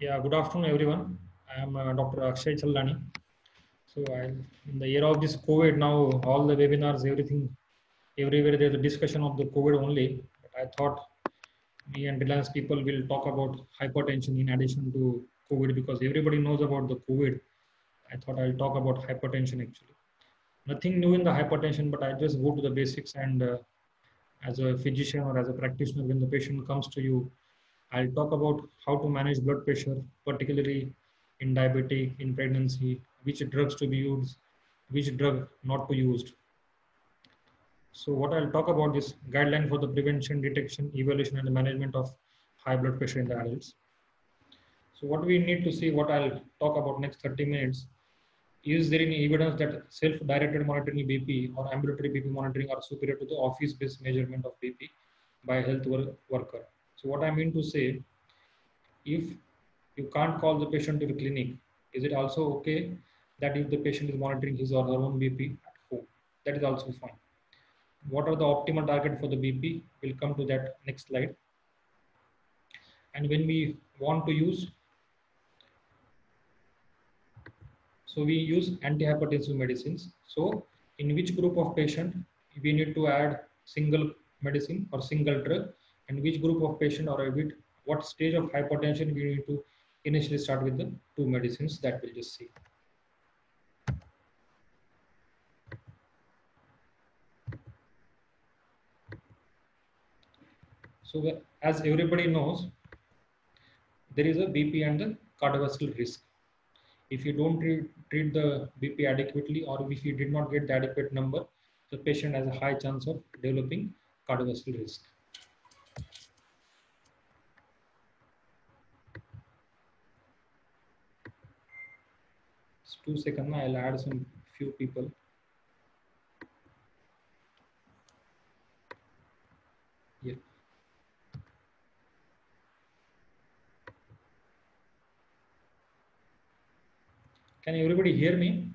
Yeah, good afternoon, everyone. I am Dr. Akshay Challani. In the era of this COVID, now all the webinars, everything, everywhere there's a discussion of the COVID only. But I thought me and Reliance people will talk about hypertension in addition to COVID because everybody knows about the COVID. I thought I'll talk about hypertension actually. Nothing new in the hypertension, but I just go to the basics and as a physician or as a practitioner, when the patient comes to you, I'll talk about how to manage blood pressure, particularly in diabetic, in pregnancy, which drugs to be used, which drug not to use. So what I'll talk about is guideline for the prevention, detection, evaluation, and the management of high blood pressure in the adults. So what we need to see, what I'll talk about next 30 minutes, is there any evidence that self-directed monitoring BP or ambulatory BP monitoring are superior to the office-based measurement of BP by a health worker? So what I mean to say, if you can't call the patient to the clinic, is it also okay that if the patient is monitoring his or her own BP at home? That is also fine. What are the optimal target for the BP? We'll come to that next slide. And when we want to use, so we use antihypertensive medicines. So in which group of patient we need to add single medicine or single drug, and which group of patient or with what stage of hypertension we need to initially start with the two medicines, that we'll just see. So as everybody knows, there is a BP and the cardiovascular risk. If you don't treat the BP adequately, or if you did not get the adequate number, the patient has a high chance of developing cardiovascular risk. Just 2 seconds, I'll add some few people. Yeah. Can everybody hear me?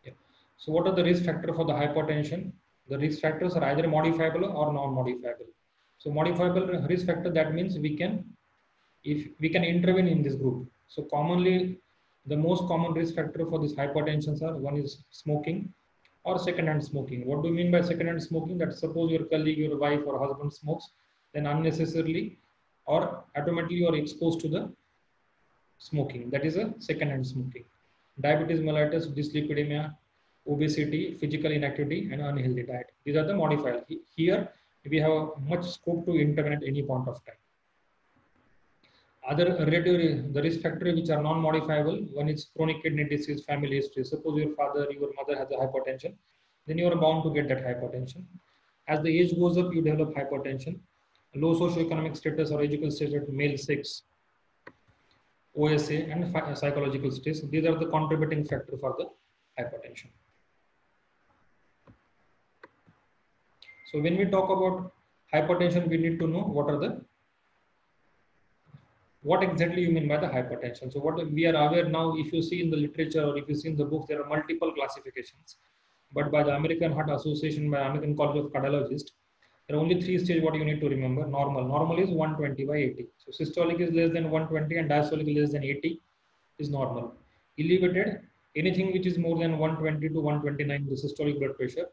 Yeah. So what are the risk factors for the hypertension? The risk factors are either modifiable or non-modifiable. So modifiable risk factor, that means we can, if we can intervene in this group. So commonly, the most common risk factor for this hypertension are, one is smoking or second-hand smoking. What do you mean by second-hand smoking? That suppose your colleague, your wife or husband smokes, then unnecessarily or automatically you are exposed to the smoking. That is a second-hand smoking. Diabetes mellitus, dyslipidemia, obesity, physical inactivity, and unhealthy diet. These are the modifiers. Here we have much scope to intervene at any point of time. Other relative the risk factors which are non-modifiable, one is chronic kidney disease, family history. Suppose your father, your mother has a hypertension, then you are bound to get that hypertension. As the age goes up, you develop hypertension. Low socioeconomic status or educational status, male sex, OSA, and psychological status. These are the contributing factors for the hypertension. So when we talk about hypertension, we need to know what exactly you mean by the hypertension. So what we are aware now, if you see in the literature or if you see in the books, there are multiple classifications. But by the American Heart Association, by American College of Cardiologists, there are only 3 stages what you need to remember. Normal is 120 by 80. So systolic is less than 120 and diastolic is less than 80 is normal. Elevated, anything which is more than 120 to 129 the systolic blood pressure,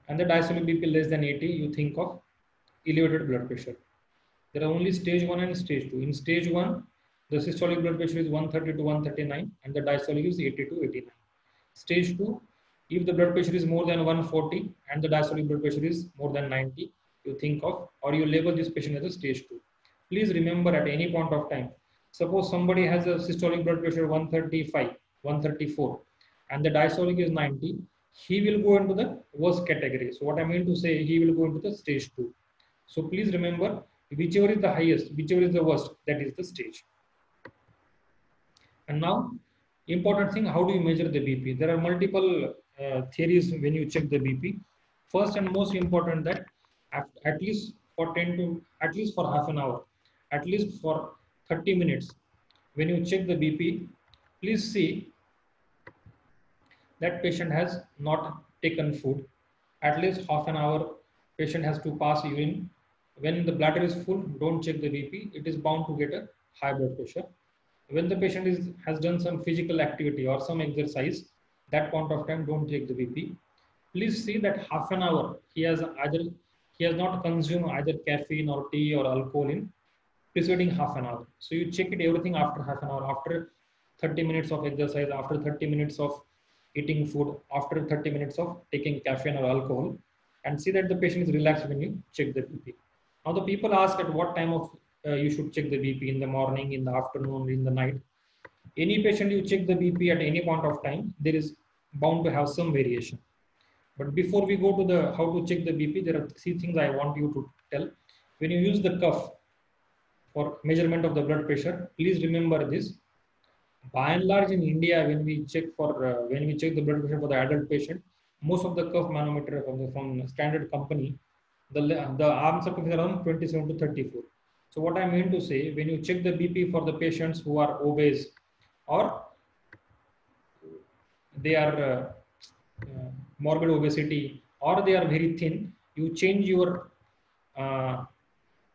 and the diastolic BP less than 80, you think of elevated blood pressure. There are only stage 1 and stage 2. In stage 1, the systolic blood pressure is 130 to 139 and the diastolic is 80 to 89. Stage 2, if the blood pressure is more than 140 and the diastolic blood pressure is more than 90, you think of or you label this patient as a stage 2. Please remember at any point of time, suppose somebody has a systolic blood pressure 135, 134 and the diastolic is 90, he will go into the worst category. So what I mean to say, he will go into the stage 2. So please remember, whichever is the highest, whichever is the worst, that is the stage. And now, important thing, how do you measure the BP? There are multiple theories when you check the BP. First and most important, that at least for half an hour, at least for 30 minutes, when you check the BP, please see that patient has not taken food at least half an hour patient has to pass urine. When the bladder is full, don't check the BP. It is bound to get a high blood pressure. When the patient has done some physical activity or some exercise, that point of time, don't check the BP. Please see that half an hour he has not consumed either caffeine or tea or alcohol in preceding half an hour. So you check it everything after half an hour, after 30 minutes of exercise, after 30 minutes of eating food, after 30 minutes of taking caffeine or alcohol, and see that the patient is relaxed when you check the BP. Now the people ask at what time of you should check the BP, in the morning, in the afternoon, in the night. Any patient you check the BP at any point of time, there is bound to have some variation. But before we go to the how to check the BP, there are three things I want you to tell. When you use the cuff for measurement of the blood pressure, please remember this. By and large, in India, when we check the blood pressure for the adult patient, most of the cuff manometer from standard company, the arm circumference around 27 to 34. So what I mean to say, when you check the BP for the patients who are obese or they are morbid obesity or they are very thin, you change your uh,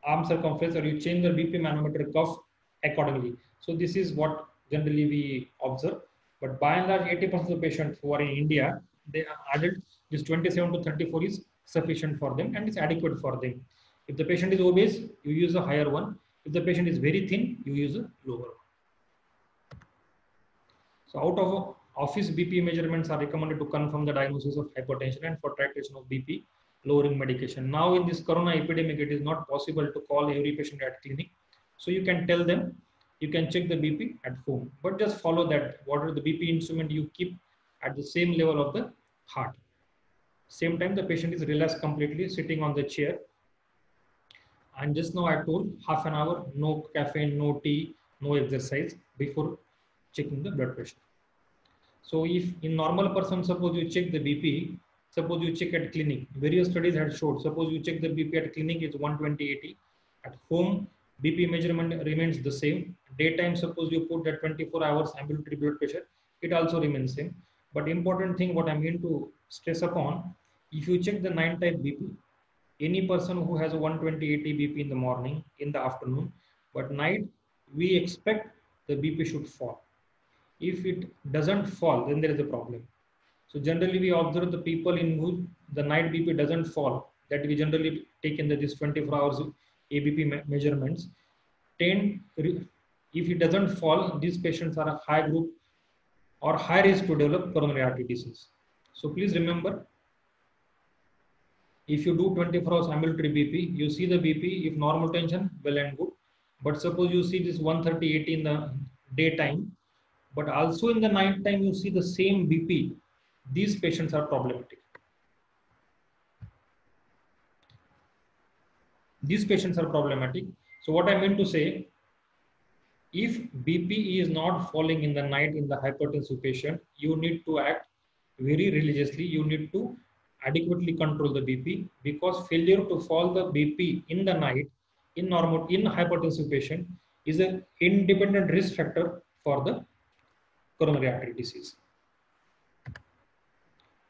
arm circumference or you change the BP manometer cuff accordingly. So this is what generally we observe. But by and large, 80% of the patients who are in India, they are adult, this 27 to 34 is sufficient for them and is adequate for them. If the patient is obese, you use a higher one. If the patient is very thin, you use a lower one. So out of office BP measurements are recommended to confirm the diagnosis of hypertension and for titration of BP lowering medication. Now in this corona epidemic, it is not possible to call every patient at clinic. So you can tell them, you can check the BP at home, but just follow that whatever the BP instrument you keep at the same level of the heart. Same time the patient is relaxed completely sitting on the chair. And just now I told half an hour, no caffeine, no tea, no exercise before checking the blood pressure. So if in normal person, suppose you check the BP, suppose you check at clinic, various studies had showed, suppose you check the BP at clinic is 120/80, at home BP measurement remains the same. Daytime, suppose you put that 24 hours ambulatory blood pressure, it also remains same. But important thing what I mean to stress upon, if you check the 9 type BP, any person who has a 120/80 BP in the morning, in the afternoon, but night, we expect the BP should fall. If it doesn't fall, then there is a problem. So generally we observe the people in who the night BP doesn't fall, that we generally take in this 24 hours ABP measurements. If it doesn't fall, these patients are a high group or high risk to develop coronary artery disease. So please remember, if you do 24 hours ambulatory BP, you see the BP, if normal tension, well and good. But suppose you see this 130/80 in the daytime, but also in the night time you see the same BP, these patients are problematic. These patients are problematic. So what I mean to say, if BP is not falling in the night in the hypertensive patient, you need to act very religiously. You need to adequately control the BP, because failure to fall the BP in the night in hypertensive patient is an independent risk factor for the coronary artery disease.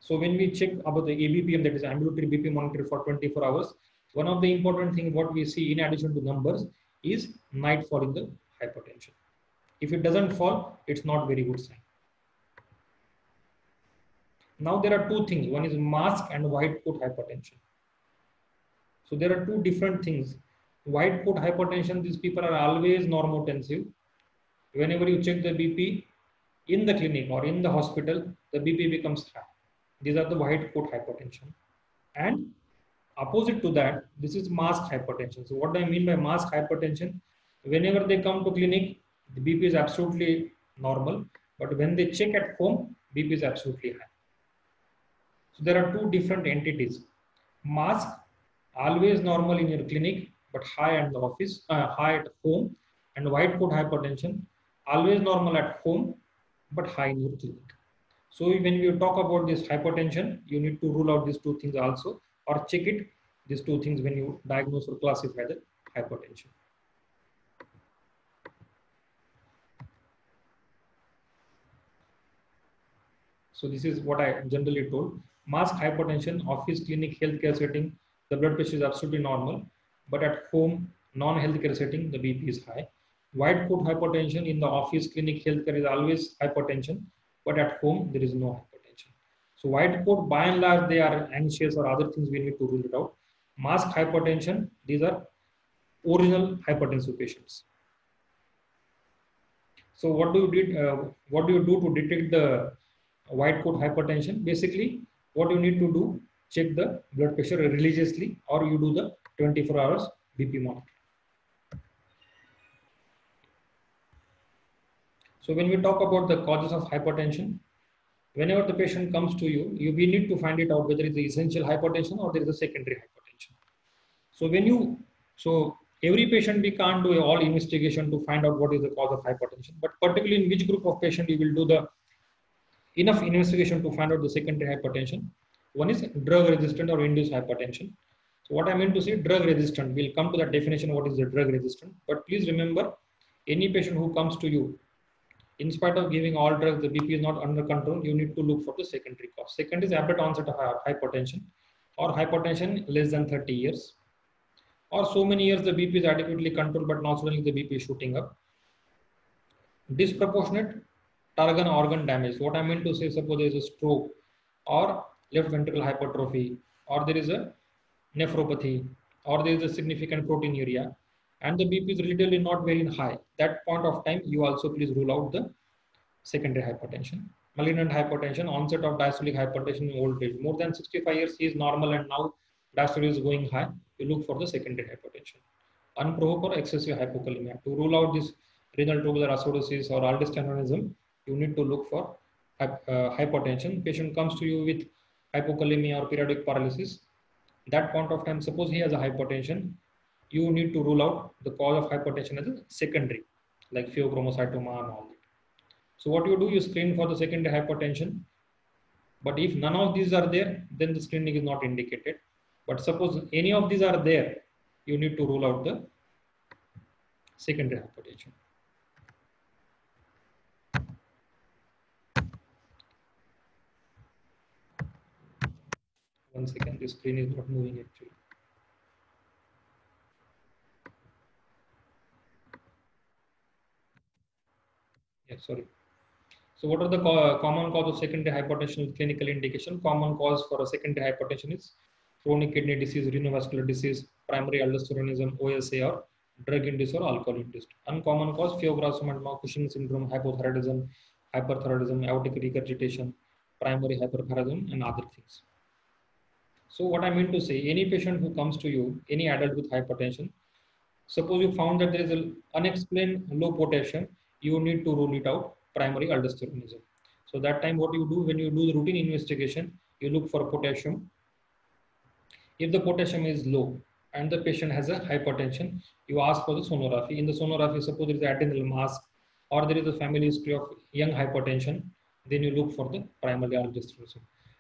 So when we check about the ABPM, that is ambulatory BP monitor for 24 hours, one of the important things what we see in addition to numbers is night fall in the hypertension. If it doesn't fall, it's not very good sign. Now there are two things. One is mask and white coat hypertension. So there are two different things. White coat hypertension, these people are always normotensive. Whenever you check the BP in the clinic or in the hospital, the BP becomes high. These are the white coat hypertension. And opposite to that, this is masked hypertension. So what do I mean by masked hypertension? Whenever they come to clinic, the BP is absolutely normal. But when they check at home, BP is absolutely high. So there are two different entities. Mask, always normal in your clinic, but high at the office, high at home. And white coat hypertension, always normal at home, but high in your clinic. So when we talk about this hypertension, you need to rule out these two things also, or check it, these two things when you diagnose or classify the hypertension. So this is what I generally told. Masked hypertension, office, clinic, healthcare setting, the blood pressure is absolutely normal, but at home, non-healthcare setting, the BP is high. White coat hypertension in the office, clinic, healthcare is always hypertension, but at home, there is no hypertension. So white coat, by and large, they are anxious or other things we need to rule it out. Masked hypertension, these are original hypertensive patients. So what do you do to detect the white coat hypertension? Basically, what you need to do, check the blood pressure religiously, or you do the 24 hours BP monitor. So when we talk about the causes of hypertension, whenever the patient comes to you, we need to find it out whether it's essential hypertension or there is a secondary hypertension. So every patient we can't do all investigation to find out what is the cause of hypertension, but particularly in which group of patient you will do the enough investigation to find out the secondary hypertension. One is drug resistant or induced hypertension. So what I meant to say, drug resistant, we'll come to that definition, what is the drug resistant. But please remember, any patient who comes to you, in spite of giving all drugs, the BP is not under control, you need to look for the secondary cause. Second is abrupt onset of hypertension or hypertension less than 30 years. Or so many years the BP is adequately controlled, but now suddenly the BP is shooting up. Disproportionate target organ damage. What I mean to say, suppose there is a stroke or left ventricular hypertrophy, or there is a nephropathy, or there is a significant proteinuria, and the BP is relatively not very high. That point of time, you also please rule out the secondary hypertension. Malignant hypertension, onset of diastolic hypertension in old age. More than 65 years, he is normal and now diastole is going high. You look for the secondary hypertension. Unprovoked or excessive hypokalemia. To rule out this renal tubular acidosis or aldosteronism, you need to look for hypertension. Patient comes to you with hypokalemia or periodic paralysis. That point of time, suppose he has a hypertension, you need to rule out the cause of hypertension as a secondary, like pheochromocytoma and all that. So what you do, you screen for the secondary hypertension. But if none of these are there, then the screening is not indicated. But suppose any of these are there, you need to rule out the secondary hypertension. One second, the screen is not moving actually. Yeah, sorry. So what are the common cause of secondary hypertension with clinical indication? Common cause for a secondary hypertension is chronic kidney disease, renovascular disease, primary aldosteronism, OSA, or drug-induced or alcohol-induced. Uncommon cause, pheochromocytoma, Cushing syndrome, hypothyroidism, hyperthyroidism, aortic regurgitation, primary hyperthyroidism, and other things. So what I mean to say, any patient who comes to you, any adult with hypertension, suppose you found that there is an unexplained low potassium, you need to rule it out, primary aldosteronism. So that time what you do, when you do the routine investigation, you look for potassium. If the potassium is low and the patient has a hypertension, you ask for the sonography. In the sonography, suppose there is adrenal mass or there is a family history of young hypertension, then you look for the primary aldosteronism.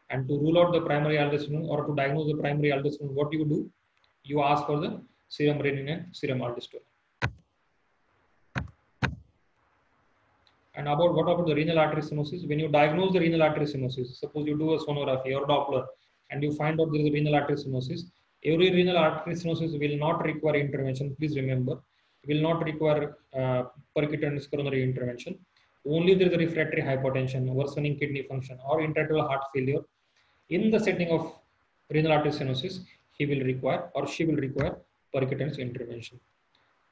And to rule out the primary aldosteronism or to diagnose the primary aldosteronism, what you do? You ask for the serum renin and serum aldosterone. And what about the renal artery stenosis? When you diagnose the renal artery stenosis, suppose you do a sonography or Doppler and you find out there is a renal artery stenosis, every renal artery stenosis will not require intervention. Please remember, will not require percutaneous coronary intervention. Only there is a refractory hypertension, worsening kidney function, or intracranial heart failure. In the setting of renal artery stenosis, he will require or she will require percutaneous intervention.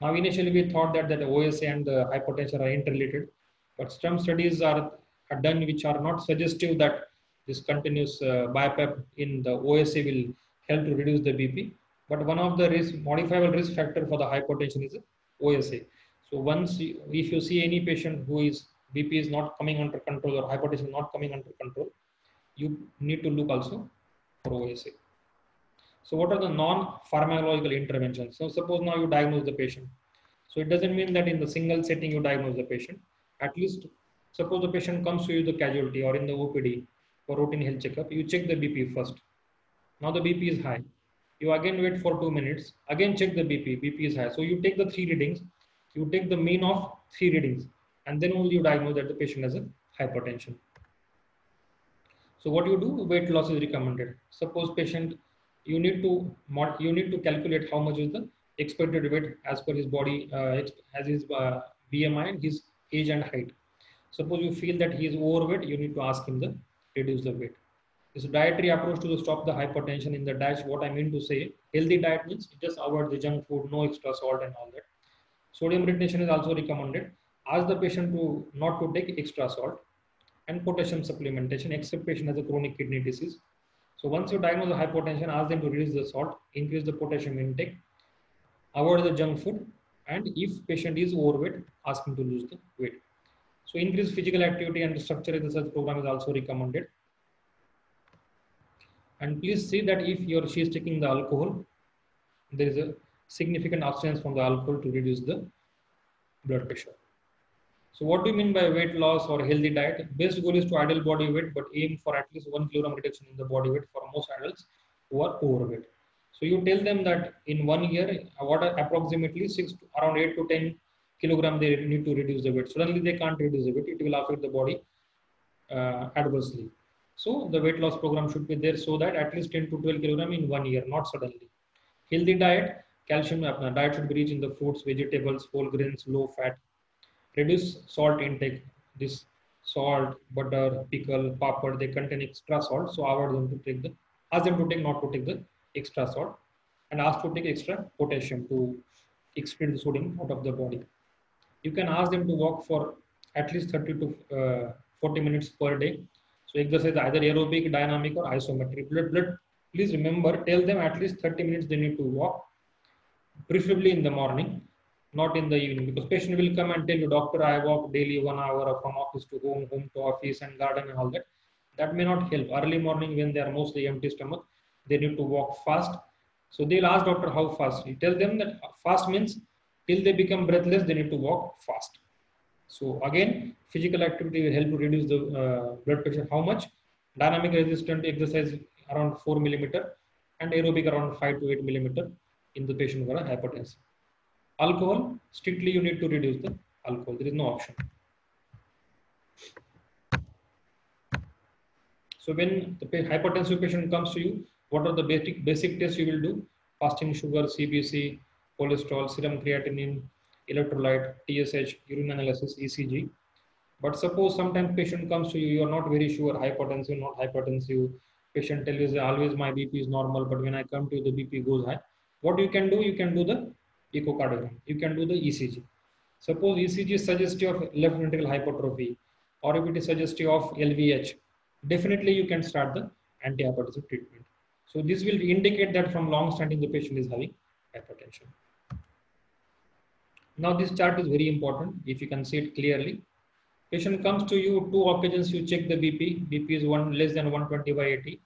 Now, initially we thought that the OSA and the hypertension are interrelated, but some studies are done which are not suggestive that this continuous BiPAP in the OSA will help to reduce the BP. But one of the modifiable risk factor for the hypertension is OSA. So if you see any patient who is BP is not coming under control or hypertension not coming under control, you need to look also for OSA. So what are the non-pharmacological interventions? So suppose now you diagnose the patient. So it doesn't mean that in the single setting you diagnose the patient. At least suppose the patient comes to you the casualty or in the OPD for routine health checkup, you check the BP first. Now the BP is high. You again wait for 2 minutes, again check the BP, BP is high. So you take the 3 readings, you take the mean of 3 readings, and then only you diagnose that the patient has a hypertension. So what you do, weight loss is recommended. Suppose patient you need to calculate how much is the expected weight as per his body, as his BMI and his age and height. Suppose you feel that he is overweight, you need to ask him to reduce the weight. This dietary approach to stop the hypertension in the diet. What I mean to say, healthy diet means just avoid the junk food, no extra salt and all that. Sodium retention is also recommended. Ask the patient to not to take extra salt, and potassium supplementation, except patient has a chronic kidney disease. So once you diagnose the hypertension, ask them to reduce the salt, increase the potassium intake, avoid the junk food, and if patient is overweight, ask him to lose the weight. So increase physical activity and structure research program is also recommended. And please see that if he or she is taking the alcohol, there is a significant abstinence from the alcohol to reduce the blood pressure. So what do you mean by weight loss or healthy diet? Best goal is to ideal body weight, but aim for at least 1 kilogram reduction in the body weight for most adults who are overweight. So you tell them that in 1 year, what are approximately around 8 to 10 kilogram they need to reduce the weight. Suddenly they can't reduce the weight; it will affect the body adversely. So the weight loss program should be there so that at least 10 to 12 kilogram in 1 year, not suddenly. Healthy diet, calcium diet should be rich in the fruits, vegetables, whole grains, low fat. Reduce salt intake. This salt, butter, pickle, papad, they contain extra salt. So avoid them to take ask them to take, not to take the extra salt, and ask to take extra potassium to excrete the sodium out of the body. You can ask them to walk for at least 30 to 40 minutes per day. So exercise either aerobic, dynamic, or isometric. Please remember, tell them at least 30 minutes they need to walk, preferably in the morning, not in the evening, because patient will come and tell you, doctor, I walk daily 1 hour from office to home, home to office, and garden and all that. That may not help. Early morning, when they are mostly empty stomach, they need to walk fast. So they'll ask doctor how fast. You tell them that fast means till they become breathless, they need to walk fast. So again, physical activity will help to reduce the blood pressure. How much? Dynamic resistant exercise around 4 millimeter, and aerobic around 5 to 8 millimeter in the patient who are hypertensive. Alcohol, strictly you need to reduce the alcohol. There is no option. So when the hypertensive patient comes to you, what are the basic tests you will do? Fasting sugar, CBC, cholesterol, serum creatinine, electrolyte, TSH, urine analysis, ECG. But suppose sometimes patient comes to you, you are not very sure, hypertensive, not hypertensive. Patient tells you always my BP is normal, but when I come to you, the BP goes high. What you can do? You can do the echocardiogram. You can do the ECG. Suppose ECG is suggestive of left ventricular hypertrophy, or if it is suggestive of LVH, definitely you can start the antihypertensive treatment. So this will indicate that from long standing the patient is having hypertension. Now this chart is very important. If you can see it clearly, patient comes to you, 2 occasions you check the BP. BP is less than 120 by 80.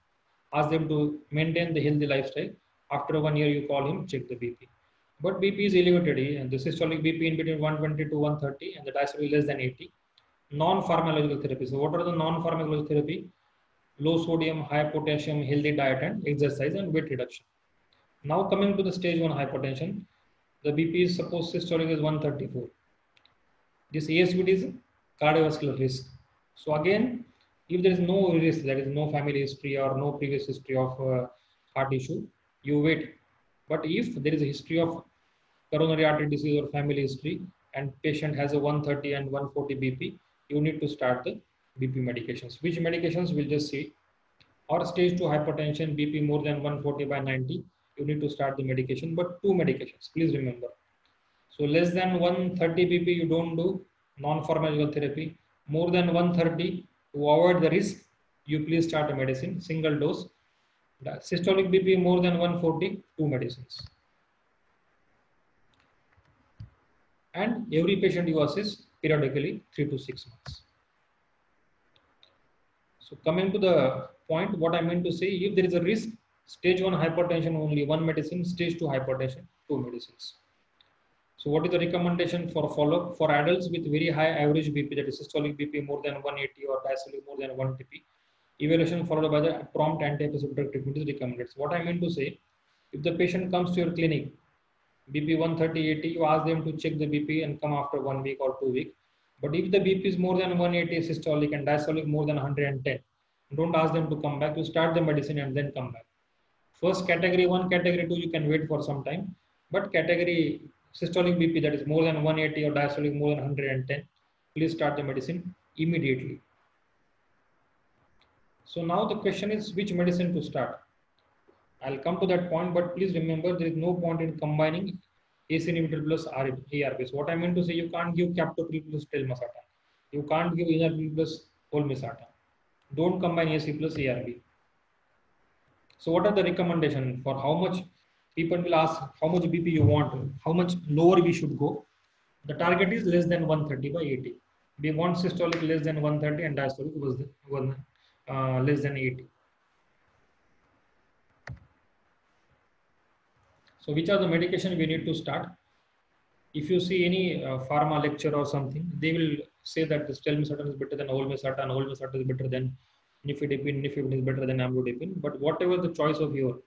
Ask them to maintain the healthy lifestyle. After 1 year, you call him, check the BP. But BP is elevated, and the systolic BP in between 120 to 130, and the diastolic less than 80. Non-pharmacological therapy. So what are the non-pharmacological therapy? Low sodium, high potassium, healthy diet, and exercise and weight reduction. Now coming to the stage 1 hypertension, the BP is suppose systolic is 134. This ASVD is cardiovascular risk. So again, if there is no risk, there is no family history or no previous history of heart issue, you wait. But if there is a history of coronary artery disease or family history, and patient has a 130 and 140 BP, you need to start the BP medications. Which medications we'll just see. Or stage 2 hypertension, BP more than 140 by 90, you need to start the medication, but 2 medications, please remember. So less than 130 BP, you don't do non-pharmacological therapy. More than 130, to avoid the risk, you please start a medicine, single dose. The systolic BP more than 140, 2 medicines. And every patient you assess periodically 3 to 6 months. So coming to the point, what I meant to say, if there is a risk, stage 1 hypertension only 1 medicine, stage 2 hypertension 2 medicines. So what is the recommendation for follow-up? For adults with very high average BP, that is systolic BP more than 180 or diastolic more than 1 TP, evaluation followed by the prompt antihypertensive drug treatment is recommended. So what I mean to say, if the patient comes to your clinic, BP 130/80, you ask them to check the BP and come after 1 week or 2 weeks. But if the BP is more than 180 systolic and diastolic more than 110, don't ask them to come back. You start the medicine and then come back. First category 1, category 2, you can wait for some time. But category systolic BP, that is more than 180 or diastolic more than 110, please start the medicine immediately. So now the question is which medicine to start. I'll come to that point, but please remember there is no point in combining ACE inhibitor plus ARBs. What I meant to say, you can't give captopril plus telmisartan. You can't give enalapril plus olmesartan. Don't combine AC plus ARB. So what are the recommendations for how much people will ask how much BP you want, how much lower we should go. The target is less than 130 by 80. We want systolic less than 130 and diastolic was less than 80. So which are the medication we need to start? If you see any pharma lecture or something, they will say that this telmisartan is better than olmesartan, olmesartan is better than nifedipine, nifedipine is better than amlodipine. But whatever the choice of your,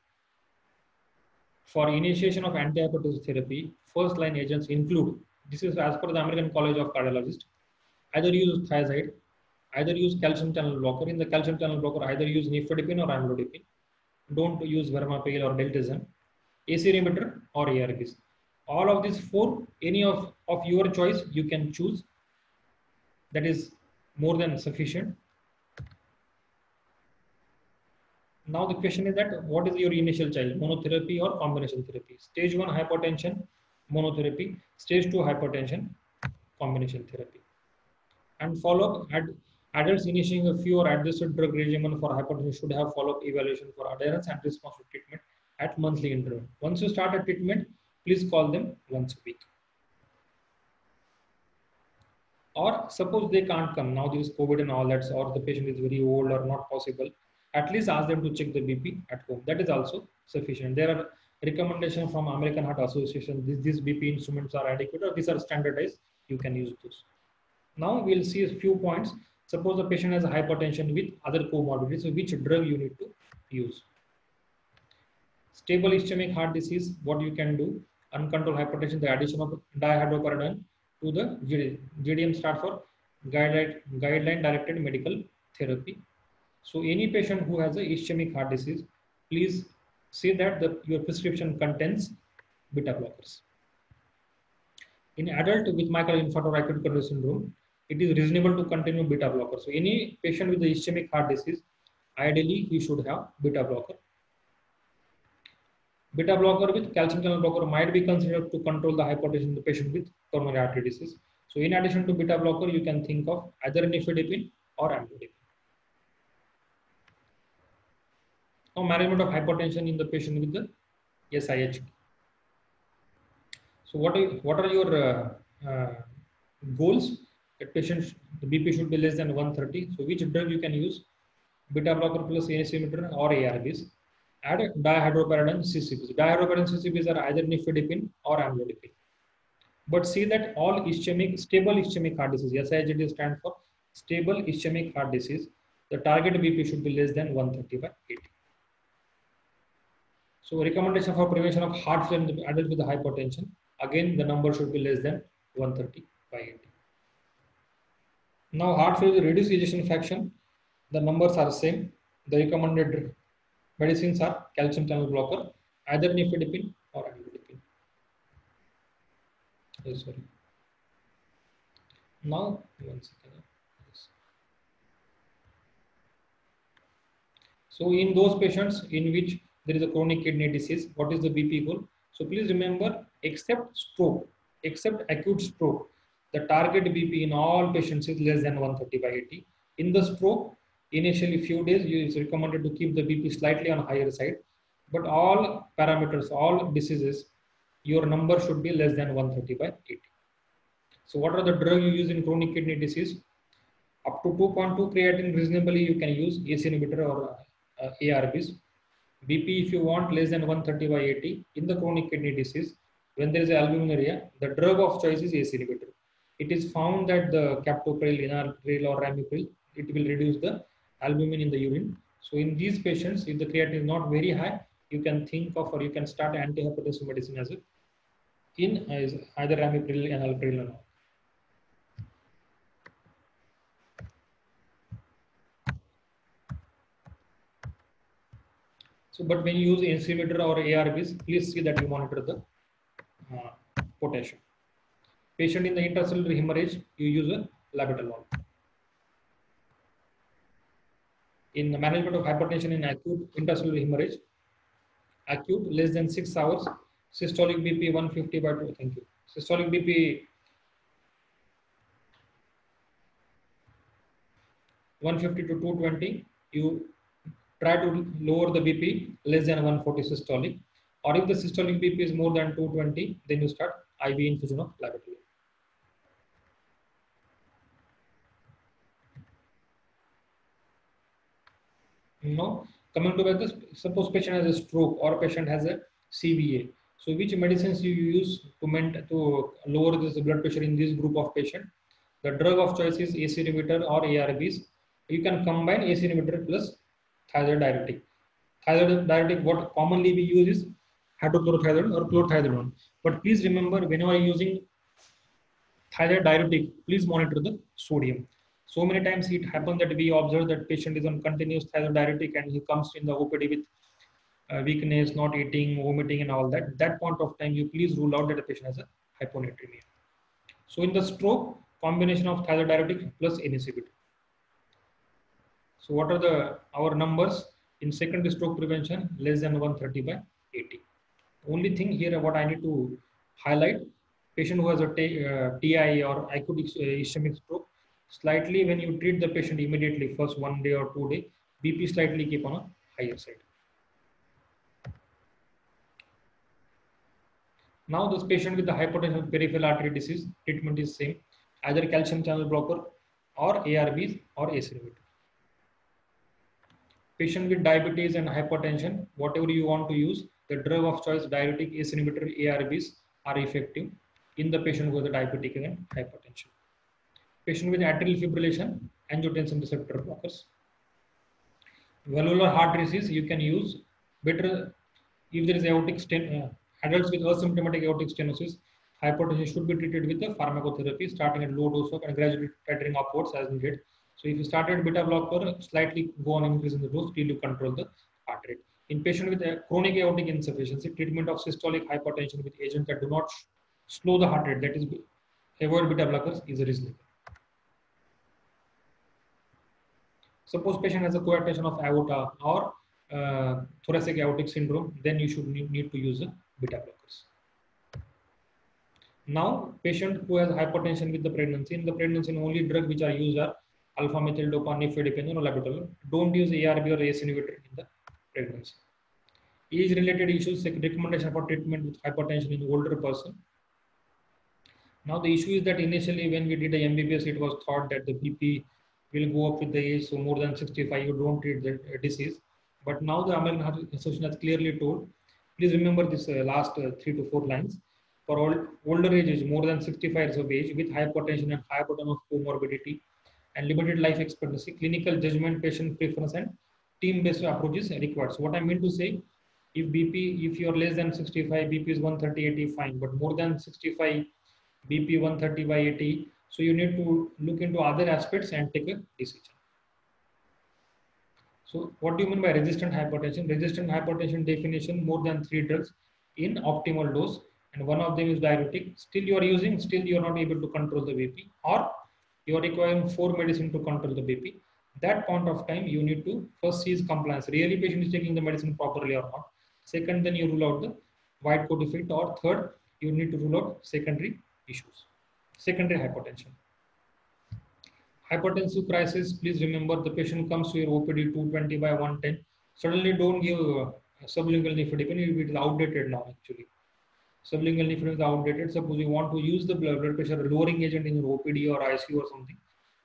for initiation of antihypertensive therapy, first line agents include, this is as per the American College of Cardiologists, either use thiazide, either use calcium channel blocker. In the calcium channel blocker, either use nifedipine or amlodipine. Don't use verapamil or diltiazem, ACE inhibitor or ARBs. All of these four, any of your choice, you can choose. That is more than sufficient. Now the question is that what is your initial child, monotherapy or combination therapy? Stage 1 hypertension, monotherapy. Stage 2 hypertension, combination therapy. And follow-up, adults initiating a few or adjusted drug regimen for hypertension should have follow-up evaluation for adherence and response to treatment at monthly interval. Once you start a treatment, please call them once a week. Or suppose they can't come, now there is COVID and all that, or the patient is very old or not possible, at least ask them to check the BP at home. That is also sufficient. There are recommendations from American Heart Association. These BP instruments are adequate or these are standardized. You can use those. Now we'll see a few points. Suppose the patient has hypertension with other comorbidities, so which drug you need to use. Stable ischemic heart disease, what you can do, uncontrolled hypertension, the addition of dihydropyridine to the GDM start for guideline directed medical therapy. So any patient who has a ischemic heart disease, please say that your prescription contains beta blockers. In adult with myocardial infarction or acute coronary syndrome, it is reasonable to continue beta blocker. So any patient with the ischemic heart disease, ideally he should have beta blocker. Beta blocker with calcium channel blocker might be considered to control the hypertension in the patient with coronary artery disease. So in addition to beta blocker, you can think of either nifedipine or amlodipine. Now management of hypertension in the patient with the SIH. So what are your goals? That patient, the BP should be less than 130. So which drug you can use? Beta blocker plus ACE inhibitor or ARBs. Add dihydropyridine CCBs. Dihydropyridine CCBs are either nifedipine or amlodipine. But see that all stable ischemic heart disease, SIHD stands for stable ischemic heart disease. The target BP should be less than 130 by 80. So recommendation for prevention of heart failure in adults with hypertension. Again, the number should be less than 130 by 80. Now heart failure with reduced ejection fraction, the numbers are same. The recommended medicines are calcium channel blocker, either nifedipine or amlodipine. Sorry. Now, one second. So in those patients in which there is a chronic kidney disease, what is the BP goal? So please remember, except stroke, except acute stroke, the target BP in all patients is less than 130 by 80. In the stroke, initially few days, it is recommended to keep the BP slightly on higher side, but all parameters, all diseases, your number should be less than 130 by 80. So what are the drugs you use in chronic kidney disease? Up to 2.2 creatinine reasonably you can use ACE inhibitor or ARBs. BP if you want less than 130 by 80 in the chronic kidney disease, when there is albuminuria, the drug of choice is ACE inhibitor. It is found that the captopril, enalapril or ramipril, it will reduce the albumin in the urine. So in these patients, if the creatinine is not very high, you can think of or you can start antihypertensive medicine as either ramipril, enalapril or not. So, but when you use insulimeter or ARBs, please see that you monitor the potassium. Patient in the intracellular hemorrhage, you use a labetalol. In the management of hypertension in acute intracellular hemorrhage, acute less than 6 hours, systolic BP 150 by 2. Thank you. Systolic BP 150 to 220. You try to lower the BP less than 140 systolic, or if the systolic BP is more than 220, then you start IV infusion of labetalol. Now, coming to this, suppose patient has a stroke or patient has a CVA. So, which medicines you use to lower this blood pressure in this group of patient? The drug of choice is ACE inhibitor or ARBs. You can combine ACE inhibitor plus thiazide diuretic. Thiazide diuretic, what commonly we use is hydrochlorothiazide or chlorothiazide. But please remember, whenever using thiazide diuretic, please monitor the sodium. So many times it happens that we observe that patient is on continuous thiazide diuretic and he comes in the OPD with weakness, not eating, vomiting, and all that. That point of time, you please rule out that the patient has a hyponatremia. So in the stroke, combination of thiazide diuretic plus NSAID. So what are our numbers in secondary stroke prevention? Less than 130 by 80. Only thing here what I need to highlight, patient who has a TI or acute ischemic stroke, slightly when you treat the patient immediately, first 1 day or 2 days, BP slightly keep on a higher side. Now this patient with the hypertension peripheral artery disease, treatment is same, either calcium channel blocker or ARBs or ACE inhibitor. Patient with diabetes and hypertension, whatever you want to use, the drug of choice, diuretic, ACE inhibitor, ARBs are effective in the patient with the diabetic and hypertension. Patient with atrial fibrillation, angiotensin receptor blockers. Valvular heart disease, you can use better if there is aortic stent. Adults with asymptomatic aortic stenosis, hypertension should be treated with the pharmacotherapy, starting at low dose of and gradually titrating upwards as needed. So if you started beta blocker, slightly go on increasing the dose till you control the heart rate. In patient with chronic aortic insufficiency, treatment of systolic hypertension with agents that do not slow the heart rate, that is avoid beta blockers, is reasonable. Suppose patient has a coarctation of aorta or thoracic aortic syndrome, then you should need to use the beta blockers. Now, patient who has hypertension with the pregnancy, in the pregnancy only drug which are used are alpha methyl dopa, nifedipine, or labetalol. Don't use ARB or ACE inhibitor in the pregnancy. Age-related issues, recommendation for treatment with hypertension in older person. Now the issue is that initially when we did a MBBS, it was thought that the BP will go up with the age, so more than 65 you don't treat the disease. But now the American Heart Association has clearly told, please remember this last 3 to 4 lines. For all older ages, more than 65 years of age, with hypertension and high burden of comorbidity and limited life expectancy, clinical judgment, patient preference, and team-based approaches required. So what I mean to say, if you're less than 65, BP is 130/80, fine, but more than 65, BP 130/80, so you need to look into other aspects and take a decision. So what do you mean by resistant hypertension? Resistant hypertension definition, more than 3 drugs in optimal dose, and one of them is diuretic. Still you are using, still you are not able to control the BP, or you are requiring 4 medicine to control the BP. That point of time, you need to first see his compliance. Really patient is taking the medicine properly or not. Second, then you rule out the white coat effect, or third, you need to rule out secondary issues. Secondary hypertension. Hypertensive crisis, please remember the patient comes to your OPD 220/110. Suddenly don't give sublingual nifedipine, it is outdated now actually. Sublingual nifedipine is outdated. Suppose you want to use the blood pressure lowering agent in your OPD or ICU or something.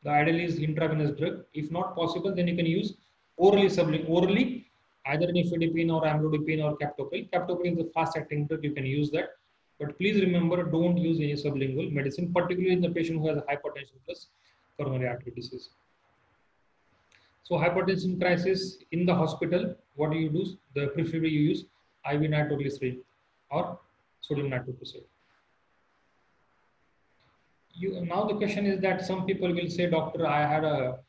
The ideal is intravenous drug. If not possible, then you can use orally orally, either nifedipine or amlodipine or captopril. Captopril is a fast-acting drug, you can use that. But please remember, don't use any sublingual medicine, particularly in the patient who has hypertension plus coronary artery disease. So hypertension crisis in the hospital, what do you do? The preferably you use IV nitroglycerin or sodium nitroprusside. Now the question is that some people will say, doctor, I had a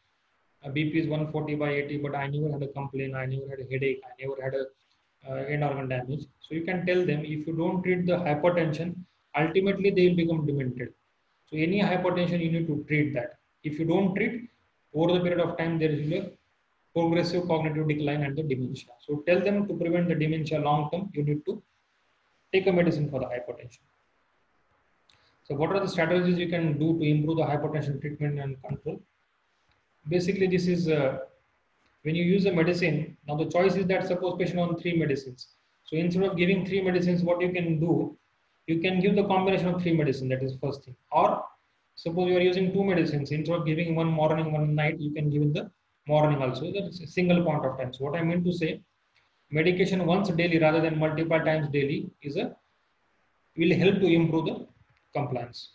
BP is 140/80, but I never had a complaint, I never had a headache, I never had a end organ damage. So you can tell them, if you don't treat the hypertension, ultimately they will become demented. So any hypertension, you need to treat that. If you don't treat, over the period of time, there is a progressive cognitive decline and the dementia. So tell them, to prevent the dementia long term, you need to take a medicine for the hypertension. So what are the strategies you can do to improve the hypertension treatment and control? Basically, this is when you use a medicine. Now the choice is that, suppose patient on 3 medicines. So instead of giving 3 medicines, what you can do, you can give the combination of 3 medicines. That is first thing. Or suppose you are using 2 medicines, instead of giving one morning, one night, you can give in the morning also. That's a single point of time. So what I mean to say, medication once daily rather than multiple times daily will help to improve the compliance.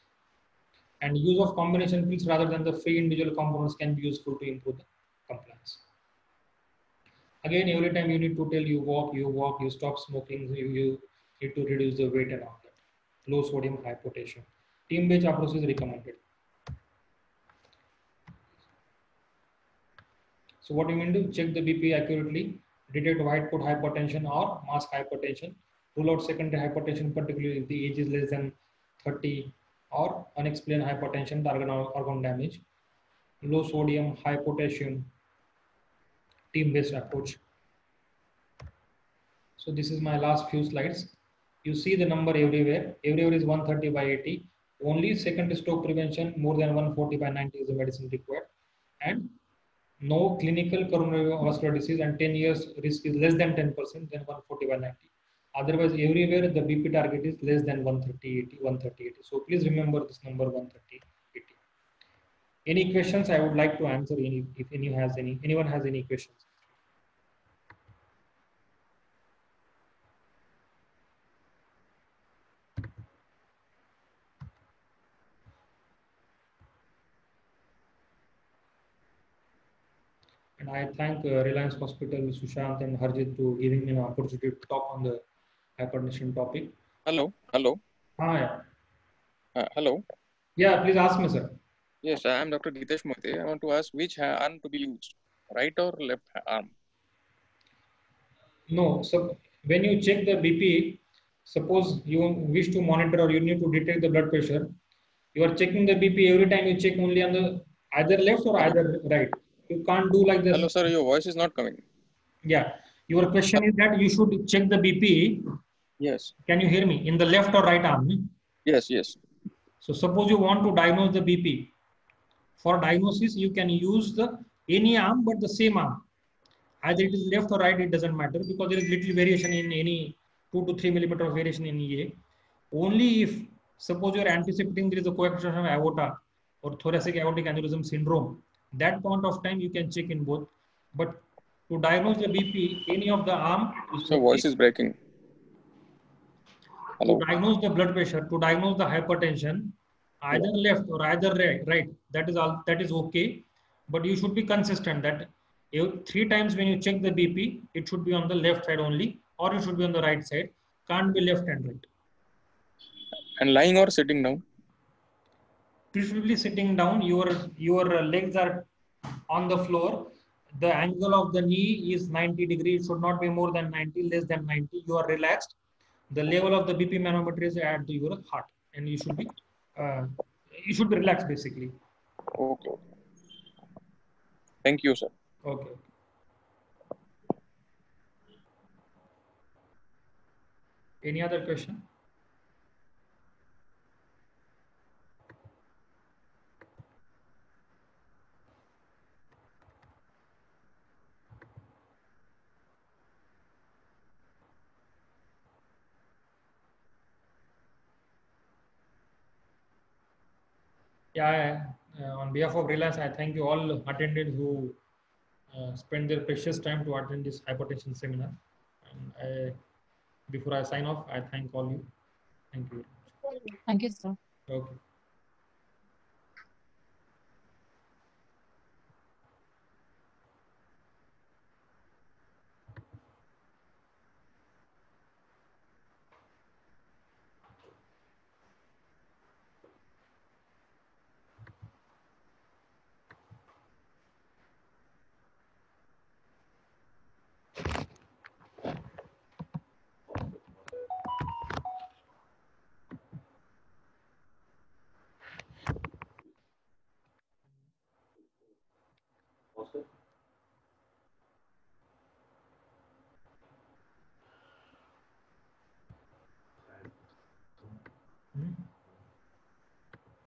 And use of combination pills rather than the free individual components can be useful to improve the compliance. Again, every time you need to tell, you stop smoking, you need to reduce the weight and all that. Low sodium, high potassium. Team-based approach is recommended. So what you mean to check the BP accurately, detect white coat hypertension or mask hypertension, rule out secondary hypertension, particularly if the age is less than 30, or unexplained hypertension, the organ damage, low sodium, high potassium, team-based approach. So this is my last few slides. You see the number everywhere. Everywhere is 130 by 80. Only secondary stroke prevention more than 140 by 90 is the medicine required. And no clinical coronary vascular disease, and 10 years risk is less than 10% than 140 by 90. Otherwise, everywhere the BP target is less than 130, 80, 130, 80. So please remember this number 130, 80. Any questions I would like to answer, if anyone has any questions. And I thank Reliance Hospital, Sushant and Harjit, to giving me an opportunity to talk on the hypertension topic. Hello. Yeah. Hello. Yeah, please ask me, sir. Yes, I am Dr. Gitesh Mote. I want to ask, which arm to be used, right or left arm? No, so when you check the BP, suppose you wish to monitor or you need to detect the blood pressure, you are checking the BP every time. You check only on the either left or Hello. either right. You can't do like this. Hello, sir. Your voice is not coming. Yeah, your question is that you should check the BP. Yes. Can you hear me? In the left or right arm? Yes. So suppose you want to diagnose the BP. For diagnosis, you can use the any arm but the same arm. Either it is left or right, it doesn't matter, because there is little variation in any 2 to 3 millimeter of variation in EA. Only if suppose you are anticipating there is a coexistence of aorta or thoracic aortic aneurysm syndrome, that point of time you can check in both. But to diagnose the BP, any of the arm is So okay. voice is breaking. Hello. To diagnose the blood pressure, to diagnose the hypertension, either left or either right, that is all, that is okay. But you should be consistent that 3 times when you check the BP, it should be on the left side only, or it should be on the right side. Can't be left and right. And lying or sitting down? Preferably sitting down. Your legs are on the floor. The angle of the knee is 90 degrees. It should not be more than 90, less than 90. You are relaxed. The level of the BP manometer is at your heart, and you should be relaxed basically. Okay. Thank you, sir. Okay. Any other question? Yeah. On behalf of Reliance, I thank you all attended who spent their precious time to attend this hypertension seminar. And before I sign off, I thank all you. Thank you. Thank you, sir. Okay.